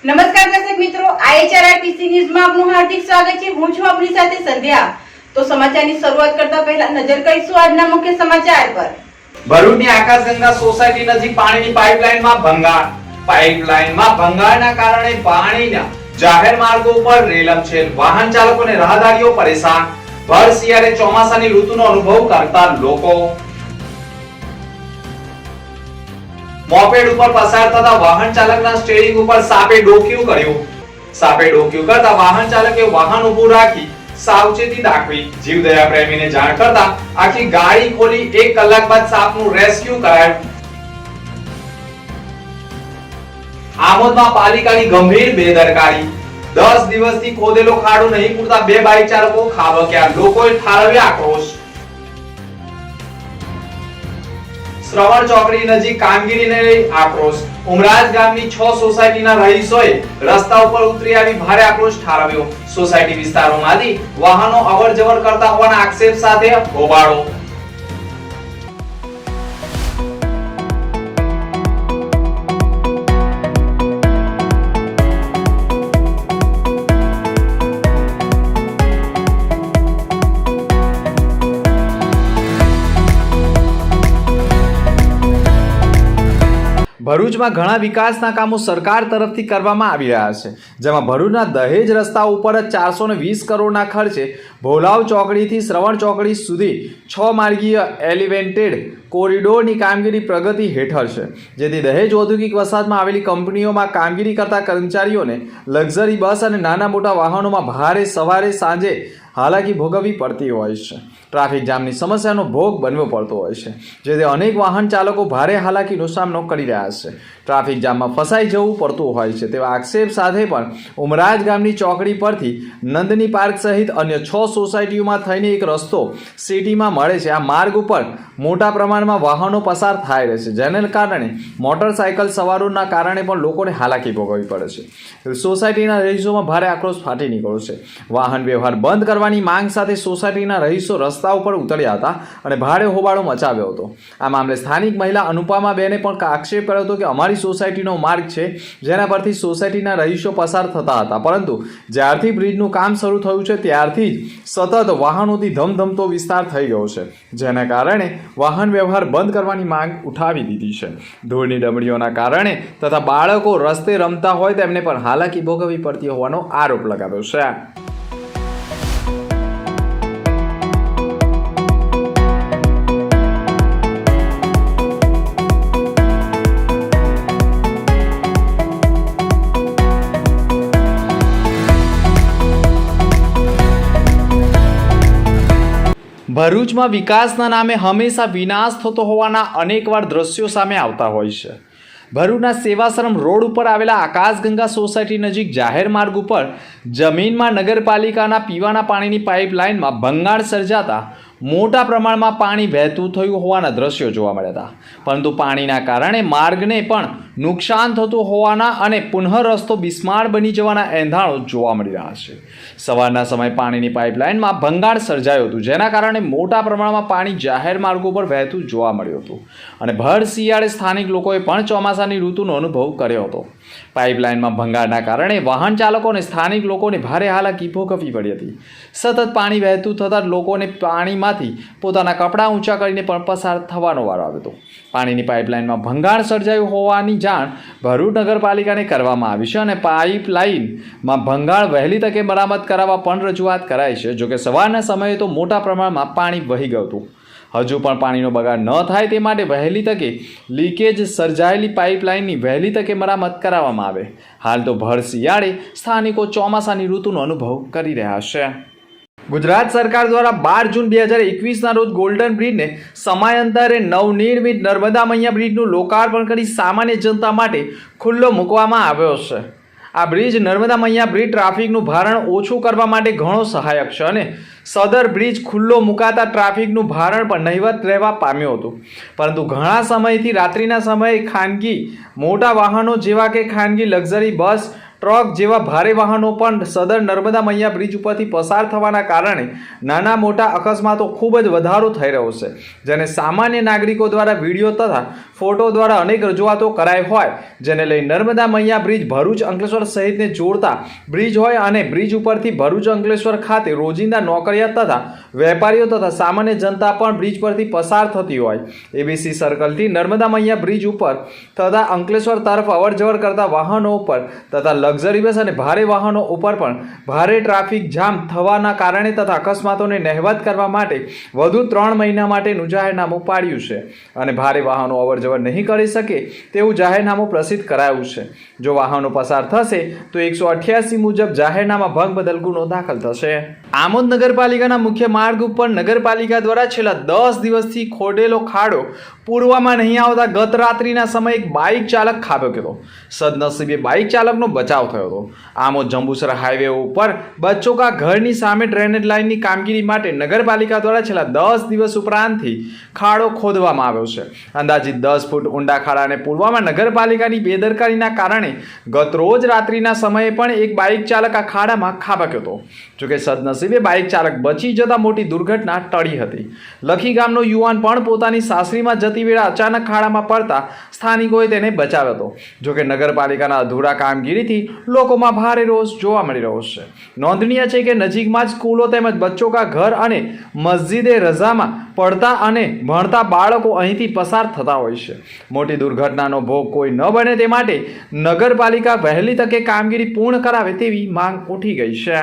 નમસ્કાર દર્શક મિત્રો, IHRRTC ન્યૂઝમાં આપનું હાર્દિક સ્વાગત છે। હું છું આપની સાથે સંધ્યા। તો સમાચારની શરૂઆત કરતા પહેલા નજર કરીશું આજના મુખ્ય સમાચાર પર। ભરૂચની આકાશગંગા સોસાયટી નજીક પાણીની પાઇપલાઇનમાં ભંગાણ। પાઇપલાઇનમાં ભંગાણના કારણે પાણીના જાહેર માર્ગો ઉપર રેલમછેલ, વાહન ચાલકો અને રાહદારીઓ પરેશાન। ભર શિયાળે ચોમાસાની ઋતુનો અનુભવ કરતા લોકો। મોપેડ ઉપર પસાર થતા વાહન ચાલકના સ્ટીયરિંગ ઉપર સાપે ડોક્યું કર્યું। સાપે ડોક્યું કરતા વાહન ચાલકે વાહન ઊભું રાખી સાવચેતી દાખવી। જીવદયા પ્રેમીને જાણ કરતા આખી ગાડી ખોલી 1 કલાક બાદ સાપનું રેસ્ક્યુ કરાયું। આમોદમાં પાલિકાની ગંભીર બેદરકારી। 10 દિવસથી ખોદેલો ખાડો નહીં પૂરતા 2 બાઇક ચાલકો ખાબક્યા। લોકોએ ઠાલવ્યા આક્રોશ। શ્રવણ ચોકડી નજીક કામગીરીને લઈ આક્રોશ। ઉમરાજ ગામની 6 સોસાયટીના રહીશોએ રસ્તા ઉપર ઉતરી આવી ભારે આક્રોશ ઠાલવ્યો। સોસાયટી વિસ્તારોમાંથી વાહનો અવરજવર કરતા હોવાના આક્ષેપ સાથે હોબાળો। ભરૂચમાં ઘણા વિકાસના કામો સરકાર તરફથી કરવામાં આવી રહ્યા છે, જેમાં ભરૂચના દહેજ રસ્તા ઉપર જ 420 કરોડના ખર્ચે ભોલાવ ચોકડીથી શ્રવણ ચોકડી સુધી 6 માર્ગીય એલિવેટેડ કોરિડોરની કામગીરી પ્રગતિ હેઠળ છે, જેથી દહેજ ઔદ્યોગિક વસાહતમાં આવેલી કંપનીઓમાં કામગીરી કરતા કર્મચારીઓને લક્ઝરી બસ અને નાના મોટા વાહનોમાં ભારે સવારે સાંજે હાલાકી ભોગવવી પડતી હોય છે। ટ્રાફિક જામની સમસ્યાનો ભોગ બનવો પડતો હોય છે, જેથી અનેક વાહન ચાલકો ભારે હાલાકીનો સામનો કરી રહ્યા છે। ટ્રાફિક જામમાં ફસાઈ જવું પડતું હોય છે તેવા આક્ષેપ સાથે પણ ઉમરાજ ગામની ચોકડી પરથી નંદની પાર્ક સહિત અન્ય 6 સોસાયટીઓમાં થઈને એક રસ્તો સિટીમાં મળે છે। આ માર્ગ ઉપર મોટા પ્રમાણમાં વાહનો પસાર થાય રહે છે, જેને કારણે મોટરસાયકલ સવારોના કારણે પણ લોકોને હાલાકી ભોગવવી પડે છે। સોસાયટીના રહીશોમાં ભારે આક્રોશ ફાટી નીકળ્યો છે। વાહન વ્યવહાર બંધ કરવાની માંગ સાથે સોસાયટીના રહીશો રસ્તા ઉપર ઉતર્યા હતા અને ભારે હોબાળો મચાવ્યો હતો। આ મામલે સ્થાનિક મહિલા અનુપમાબેને પણ આક્ષેપ કર્યો હતો કે અમારી સોસાયટીનો માર્ગ છે જેના પરથી સોસાયટીના રહીશો પસાર થતા હતા, પરંતુ જ્યારથી બ્રિજનું કામ શરૂ થયું છે ત્યારથી જ સતત વાહનોથી ધમધમતો વિસ્તાર થઈ ગયો છે, જેના કારણે વાહન વ્યવહાર બંધ કરવાની માંગ ઉઠાવી દીધી છે। ધૂળની ડમરીઓના કારણે તથા બાળકો રસ્તે રમતા હોય તેમને પણ હાલાકી ભોગવવી પડતી હોવાનો આરોપ લગાવ્યો છે। ભરૂચમાં વિકાસના નામે હંમેશા વિનાશ થતો હોવાના અનેકવાર દ્રશ્યો સામે આવતા હોય છે। ભરૂચના સેવાશ્રમ રોડ ઉપર આવેલા આકાશગંગા સોસાયટી નજીક જાહેર માર્ગ ઉપર જમીનમાં નગરપાલિકાના પીવાના પાણીની પાઇપલાઇનમાં ભંગાણ સર્જાતા મોટા પ્રમાણમાં પાણી વહેતું થયું હોવાના દ્રશ્યો જોવા મળ્યા હતા, પરંતુ પાણીના કારણે માર્ગને પણ નુકસાન થતું હોવાના અને પુનઃ રસ્તો બિસ્માર બની જવાના એંધાણો જોવા મળી રહ્યા છે। સવારના સમયે પાણીની પાઇપલાઇનમાં ભંગાણ સર્જાયું હતું, જેના કારણે મોટા પ્રમાણમાં પાણી જાહેર માર્ગો પર વહેતું જોવા મળ્યું હતું અને ભર શિયાળે સ્થાનિક લોકોએ પણ ચોમાસાની ઋતુનો અનુભવ કર્યો હતો। પાઇપલાઇનમાં ભંગાણના કારણે વાહન ચાલકો અને સ્થાનિક લોકોને ભારે હાલાકી ભોગવવી પડી હતી। સતત પાણી વહેતું થતાં લોકોને પાણીમાંથી પોતાના કપડાં ઊંચા કરીને પણ પસાર થવાનો વારો આવ્યો હતો। પાણીની પાઇપલાઇનમાં ભંગાણ સર્જાયું હોવાની જાણ ભરૂચ નગરપાલિકાને કરવામાં આવી છે અને પાઇપલાઇનમાં ભંગાણ વહેલી તકે મરામત કરાવવા પણ રજૂઆત કરાઈ છે। જોકે સવારના સમયે તો મોટા પ્રમાણમાં પાણી વહી ગયું હતું। હજુ પણ પાણીનો બગાડ ન થાય તે માટે વહેલી તકે લીકેજ સર્જાયેલી પાઇપલાઇનની વહેલી તકે મરામત કરાવવામાં આવે। હાલ તો ભર શિયાળે સ્થાનિકો ચોમાસાની ઋતુનો અનુભવ કરી રહ્યા છે। ગુજરાત સરકાર દ્વારા 12 જૂન 2021ના રોજ ગોલ્ડન બ્રિજને સમયાંતરે નવનિર્મિત નર્મદા મૈયા બ્રિજનું લોકાર્પણ કરી સામાન્ય જનતા માટે ખુલ્લો મૂકવામાં આવ્યો છે। આ બ્રિજ નર્મદા મૈયા બ્રિજ ટ્રાફિકનું ભારણ ઓછું કરવા માટે ઘણો સહાયક છે અને સદર બ્રિજ ખુલ્લો મુકાતા ટ્રાફિકનું ભારણ પણ નહિવત રહેવા પામ્યું હતું, પરંતુ ઘણા સમયથી રાત્રિના સમયે ખાનગી મોટા વાહનો જેવા કે ખાનગી લક્ઝરી બસ ટ્રક જેવા ભારે વાહનો પણ સદર નર્મદા મૈયા બ્રિજ ઉપરથી પસાર થવાના કારણે નાના મોટા અકસ્માતો ખૂબ જ વધારો થઈ રહ્યો છે, જેને સામાન્ય નાગરિકો દ્વારા વિડીયો તથા ફોટો દ્વારા અનેક રજૂઆતો કરાઈ હોય, જેને લઈ નર્મદા મૈયા બ્રિજ ભરૂચ અંકલેશ્વર સહિતને જોડતા બ્રિજ હોય અને બ્રિજ ઉપરથી ભરૂચ અંકલેશ્વર ખાતે રોજિંદા નોકરિયાત તથા વેપારીઓ તથા સામાન્ય જનતા પણ બ્રિજ પરથી પસાર થતી હોય, એબીસી સર્કલથી નર્મદા મૈયા બ્રિજ ઉપર તથા અંકલેશ્વર તરફ અવરજવર કરતા વાહનો ઉપર તથા લક્ઝરી બસ અને ભારે વાહનો ઉપર પણ ભારે ટ્રાફિક જામ થવાના કારણે તથા અકસ્માતોને નહિવત કરવા માટે વધુ 3 મહિના માટેનું જાહેરનામું પાડ્યું છે અને ભારે વાહનો અવરજવર નહીં કરી શકે તેવું જાહેરનામું પ્રસિદ્ધ કરાયું છે. જો વાહનો પસાર થશે તો 188 મુજબ જાહેરનામા ભંગ બદલ ગુનો દાખલ થશે. આમોદ નગરપાલિકાના મુખ્ય માર્ગ ઉપર નગરપાલિકા દ્વારા છેલ્લા 10 દિવસથી ખોદેલો ખાડો પૂરવામાં નહીં આવતા ગત રાત્રિના સમયે એક બાઇક ચાલક ખાબક્યો હતો. સદનસીબે બાઇક ચાલકનો બચાવ થયો હતો. આમોદ જંબુસર હાઈવે ઉપર બચ્ચોકા ઘરની સામે ડ્રેનેજ લાઇનની કામગીરી માટે નગરપાલિકા દ્વારા છેલ્લા 10 દિવસ ઉપરાંતથી ખાડો ખોદવામાં આવ્યો છે. અંદાજિત 10 ફૂટ ઊંડા ખાડાને પૂરવામાં નગરપાલિકાની બેદરકારીના કારણે ગત રોજ રાત્રિના સમયે પણ એક બાઇક ચાલક આ ખાડામાં ખાબક્યો હતો. જોકે સદનસીબે બાઇક ચાલક બચી જતા મોટી દુર્ઘટના ટળી હતી. લખી ગામનો યુવાન પણ પોતાની સાસરીમાં જતી વેળા અચાનક ખાડામાં પડતા સ્થાનિકોએ તેને બચાવ્યો હતો. જોકે નગરપાલિકાના અધૂરા કામગીરીથી લોકોમાં ભારે રોષ જોવા મળી રહ્યો છે. નોંધનીય છે કે નજીકમાં જ સ્કૂલો તેમજ બચ્ચોકા ઘર અને મસ્જિદે રઝામાં પડતા અને ભણતા બાળકો અહીંથી પસાર થતા હોય છે. મોટી દુર્ઘટનાનો ભોગ કોઈ ન બને તે માટે નગરપાલિકા વહેલી તકે કામગીરી પૂર્ણ કરાવે તેવી માંગ ઉઠી ગઈ છે.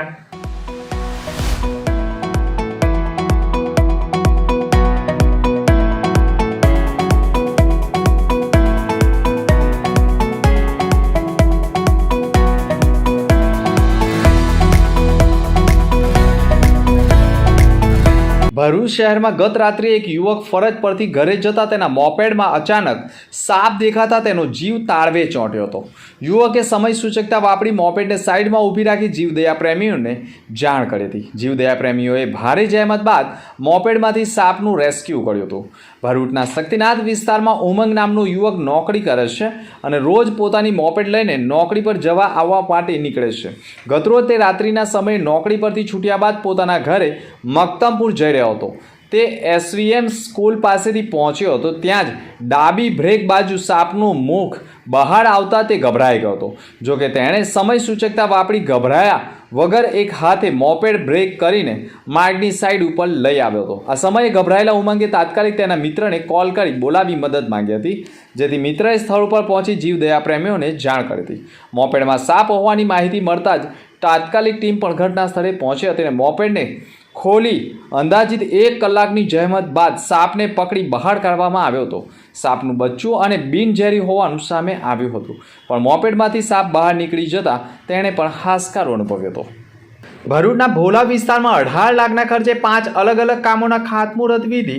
ભરૂચ શહેરમાં ગત રાત્રે એક યુવક ફરજ પરથી ઘરે જતા તેના મોપેડમાં અચાનક સાપ દેખાતા તેનો જીવ તાળવે ચોંટ્યો હતો. યુવકે સમય સૂચકતા વાપરી મોપેડને સાઈડમાં ઊભી રાખી જીવદયા પ્રેમીઓને જાણ કરી હતી. જીવદયા પ્રેમીઓએ ભારે જહેમત બાદ મોપેડમાંથી સાપનું રેસ્ક્યુ કર્યું હતું. ભરૂચના શક્તિનાથ વિસ્તારમાં ઉમંગ નામનો યુવક નોકરી કરે છે અને રોજ પોતાની મોપેડ લઈને નોકરી પર જવા આવવા માટે નીકળે છે. ગતરોજ તે રાત્રિના સમયે નોકરી પરથી છૂટ્યા બાદ પોતાના ઘરે મક્તમપુર જઈ રહ્યો હતો. તે એસવીએમ સ્કૂલ પાસેથી પહોંચ્યો હતો. ત્યાં જ ડાબી બ્રેક બાજુ સાપનું મુખ બહાર આવતા તે ગભરાઈ ગયો હતો. જોકે તેણે સમય સૂચકતા વાપરી ગભરાયા વગર એક હાથે મોપેડ બ્રેક કરીને માર્ગની સાઈડ ઉપર લઈ આવ્યો હતો. આ સમયે ગભરાયેલા ઉમંગે તાત્કાલિક તેના મિત્રને કોલ કરી બોલાવી મદદ માંગી હતી, જેથી મિત્રએ સ્થળ ઉપર પહોંચી જીવદયા પ્રેમીઓને જાણ કરી હતી. મોપેડમાં સાપ હોવાની માહિતી મળતા જ તાત્કાલિક ટીમ પણ ઘટના સ્થળે પહોંચી હતી અને મોપેડને ખોલી અંદાજિત 1 કલાકની જહેમત બાદ સાપને પકડી બહાર કાઢવામાં આવ્યો હતો. સાપનું બચ્ચું અને બિનઝેરી હોવાનું સામે આવ્યું હતું, પણ મોપેડમાંથી સાપ બહાર નીકળી જતા તેણે પણ હાશકારો અનુભવ્યો હતો. ભરૂચના ભોલા વિસ્તારમાં 18 લાખના ખર્ચે 5 અલગ અલગ કામોના ખાતમુહૂર્ત વિધિ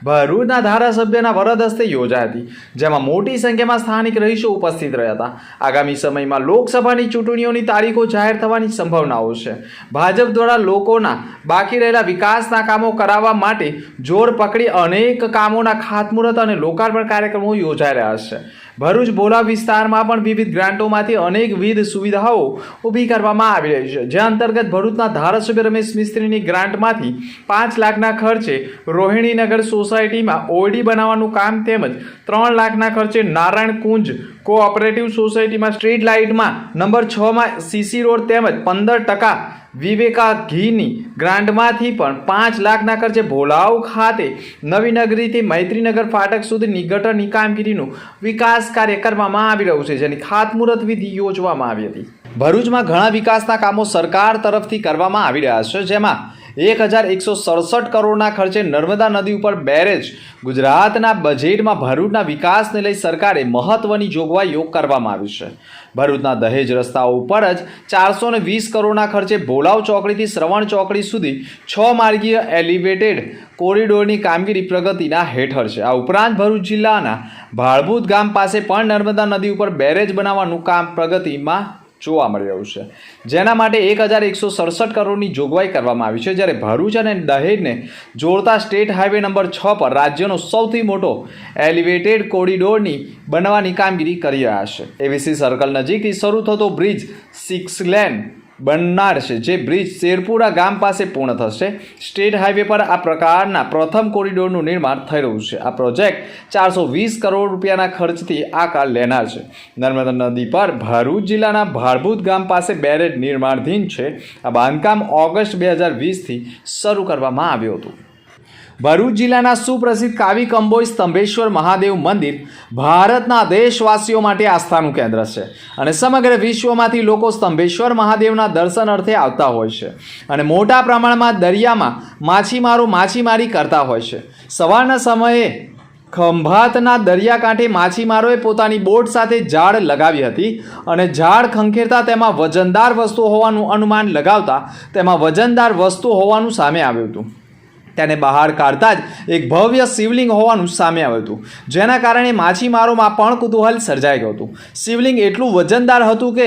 ભરૂચના ધારાસભ્યના વરદ હસ્તે યોજાઈ હતી, જેમાં મોટી સંખ્યામાં સ્થાનિક રહીશો ઉપસ્થિત રહ્યા હતા. આગામી સમયમાં લોકસભાની ચૂંટણીઓની તારીખો જાહેર થવાની સંભાવનાઓ છે. ભાજપ દ્વારા લોકોના બાકી રહેલા વિકાસના કામો કરાવવા માટે જોર પકડી અનેક કામોના ખાતમુહૂર્ત અને લોકાર્પણ કાર્યક્રમો યોજાઈ રહ્યા છે. ભરૂચ ભોલા વિસ્તારમાં પણ વિવિધ ગ્રાન્ટોમાંથી અનેકવિધ સુવિધાઓ ઊભી કરવામાં આવી રહી છે, જે અંતર્ગત ભરૂચના ધારાસભ્ય રમેશ મિસ્ત્રીની ગ્રાન્ટમાંથી 5 લાખના ખર્ચે રોહિણીનગર સોસાયટીમાં ઓરડી બનાવવાનું કામ તેમજ 3 લાખના ખર્ચે નારાયણ કુંજ કોઓપરેટિવ સોસાયટીમાં સ્ટ્રીટ લાઇટમાં નંબર 6માં સીસી રોડ તેમજ 15% વિવેકા ઘીની ગ્રાન્ટમાંથી પણ 5 લાખના ખર્ચે ભોલાવ ખાતે નવી નગરીથી મૈત્રીનગર ફાટક સુધીની ગટરની કામગીરીનું વિકાસ કાર્ય કરવામાં આવી રહ્યું છે, જેની ખાતમુહૂર્ત વિધિ યોજવામાં આવી હતી. ભરૂચમાં ઘણા વિકાસના કામો સરકાર તરફથી કરવામાં આવી રહ્યા છે, જેમાં 1167 કરોડના ખર્ચે નર્મદા નદી ઉપર બેરેજ. ગુજરાતના બજેટમાં ભરૂચના વિકાસને લઈ સરકારે મહત્વની જોગવાઈઓ કરવામાં આવી છે. ભરૂચના દહેજ રસ્તાઓ ઉપર જ 420 કરોડના ખર્ચે ભોલાવ ચોકડીથી શ્રવણ ચોકડી સુધી 6 માર્ગીય એલિવેટેડ કોરિડોરની કામગીરી પ્રગતિના હેઠળ છે. આ ઉપરાંત ભરૂચ જિલ્લાના ભાળભૂત ગામ પાસે પણ નર્મદા નદી ઉપર બેરેજ બનાવવાનું કામ પ્રગતિમાં જોવા મળી રહ્યું છે, જેના માટે 1167 કરોડની જોગવાઈ કરવામાં આવી છે. જ્યારે ભરૂચ અને દહેજને જોડતા સ્ટેટ હાઈવે નંબર 6 પર રાજ્યનો સૌથી મોટો એલિવેટેડ કોરિડોરની બનવાની કામગીરી કરી રહ્યા છે. એવીસી સર્કલ નજીકથી શરૂ થતો બ્રિજ 6 લેન બનનાર છે, જે બ્રિજ શેરપુરા ગામ પાસે પૂર્ણ થશે. સ્ટેટ હાઈવે પર આ પ્રકારના પ્રથમ કોરિડોરનું નિર્માણ થઈ રહ્યું છે. આ પ્રોજેક્ટ 420 કરોડ રૂપિયાના ખર્ચથી આકાર લેનાર છે. નર્મદા નદી પર ભરૂચ જિલ્લાના ભાડભૂત ગામ પાસે બેરેજ નિર્માણાધીન છે. આ બાંધકામ ઓગસ્ટ 2020થી શરૂ કરવામાં આવ્યું હતું. ભરૂચ જિલ્લાના સુપ્રસિદ્ધ કાવી કંબોઈ સ્તંભેશ્વર મહાદેવ મંદિર ભારતના દેશવાસીઓ માટે આસ્થાનું કેન્દ્ર છે અને સમગ્ર વિશ્વમાંથી લોકો સ્તંભેશ્વર મહાદેવના દર્શન અર્થે આવતા હોય છે અને મોટા પ્રમાણમાં દરિયામાં માછીમારો માછીમારી કરતા હોય છે. સવારના સમયે ખંભાતના દરિયાકાંઠે માછીમારોએ પોતાની બોટ સાથે ઝાડ લગાવી હતી અને ઝાડ ખંખેરતા તેમાં વજનદાર વસ્તુ હોવાનું અનુમાન લગાવતા તેમાં વજનદાર વસ્તુ હોવાનું સામે આવ્યું હતું. તેને બહાર કાઢતા જ એક ભવ્ય શિવલિંગ હોવાનું સામે આવ્યું હતું, જેના કારણે માછીમારોમાં પણ કુતૂહલ સર્જાઈ ગયું હતું. શિવલિંગ એટલું વજનદાર હતું કે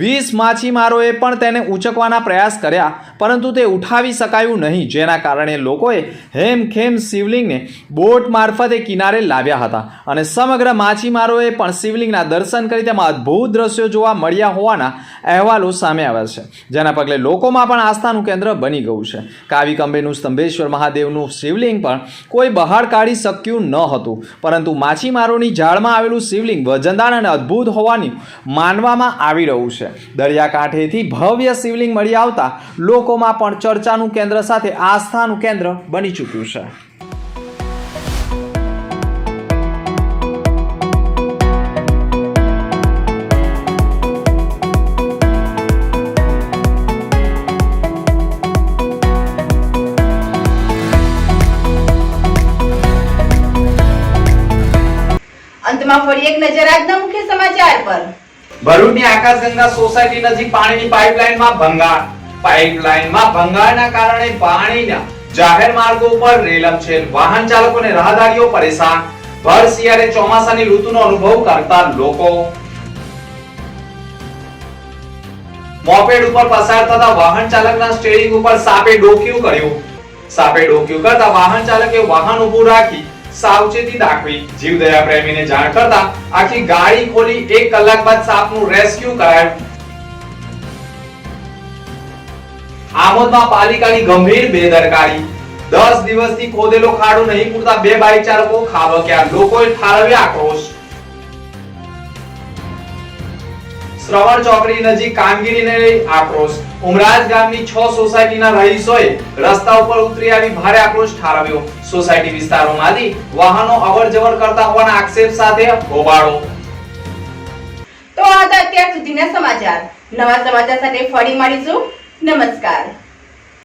20 માછીમારોએ પણ તેને ઊંચકવાના પ્રયાસ કર્યા, પરંતુ તે ઉઠાવી શકાયું નહીં, જેના કારણે લોકોએ હેમખેમ શિવલિંગને બોટ મારફતે કિનારે લાવ્યા હતા અને સમગ્ર માછીમારોએ પણ શિવલિંગના દર્શન કરી તેમાં અદ્ભુત દ્રશ્યો જોવા મળ્યા હોવાના અહેવાલો સામે આવ્યા છે, જેના પગલે લોકોમાં પણ આસ્થાનું કેન્દ્ર બની ગયું છે. કાવી કંબેનું સ્તંભેશ્વર મહાદેવનું શિવલિંગ પણ કોઈ બહાર કાઢી શક્યું ન હતું, પરંતુ માછીમારોની જાળમાં આવેલું શિવલિંગ વજનદાર અને અદ્ભુત હોવાનું માનવામાં આવી રહ્યું છે. દરિયાકાંઠેથી ભવ્ય શિવલિંગ મળી આવતા લોકોમાં પણ ચર્ચાનું કેન્દ્ર સાથે આસ્થાનું કેન્દ્ર બની ચૂક્યું છે. અંતમાં ફરી એક નજર આજના મુખ્ય સમાચાર પર. ભરૂચની આકાશગંગા સોસાયટી નજીક પાણીની પાઇપલાઇનમાં ભંગાણના કારણે પાણીના જાહેર માર્ગો ઉપર રેલમછેલ, વાહન ચાલકો અને રાહદારીઓ પરેશાન. ભર શિયાળે ચોમાસાની ઋતુનો અનુભવ કરતા લોકો. મોપેડ ઉપર પસાર થતા વાહન ચાલકના સ્ટીયરિંગ ઉપર સાપે ડોક્યું કર્યું. સાપે ડોક્યું કરતા વાહન ચાલકે વાહન ઊભું રાખી સાવચેતી દાખવી. જીવદયા પ્રેમીને જાણ કરતા આખી ગાડી ખોલી 1 કલાક બાદ સાપનું રેસ્ક્યુ કરાયું. આમોદમાં પાલિકાની ગંભીર બેદરકારી. 10 દિવસથી ખોદેલો ખાડો નહીં પૂરતા 2 બાઇક ચાલકો ખાબક્યા. લોકોએ ઠાલવ્યો આક્રોશ. શ્રવણ ચોકડી નજીક કામગીરીને લઈ આક્રોશ. ઉમરાજ ગામની 6 સોસાયટીના રહીશોએ રસ્તા ઉપર ઉતરી આવી ભારે આક્રોશ ઠાલવ્યો. સોસાયટી વિસ્તારોમાંથી વાહનો અવરજવર કરતા હોવાના આક્ષેપ સાથે હોબાળો. તો આ હતા અત્યાર સુધીના સમાચાર. નવા સમાચાર સાથે ફરી મળીશું. નમસ્કાર.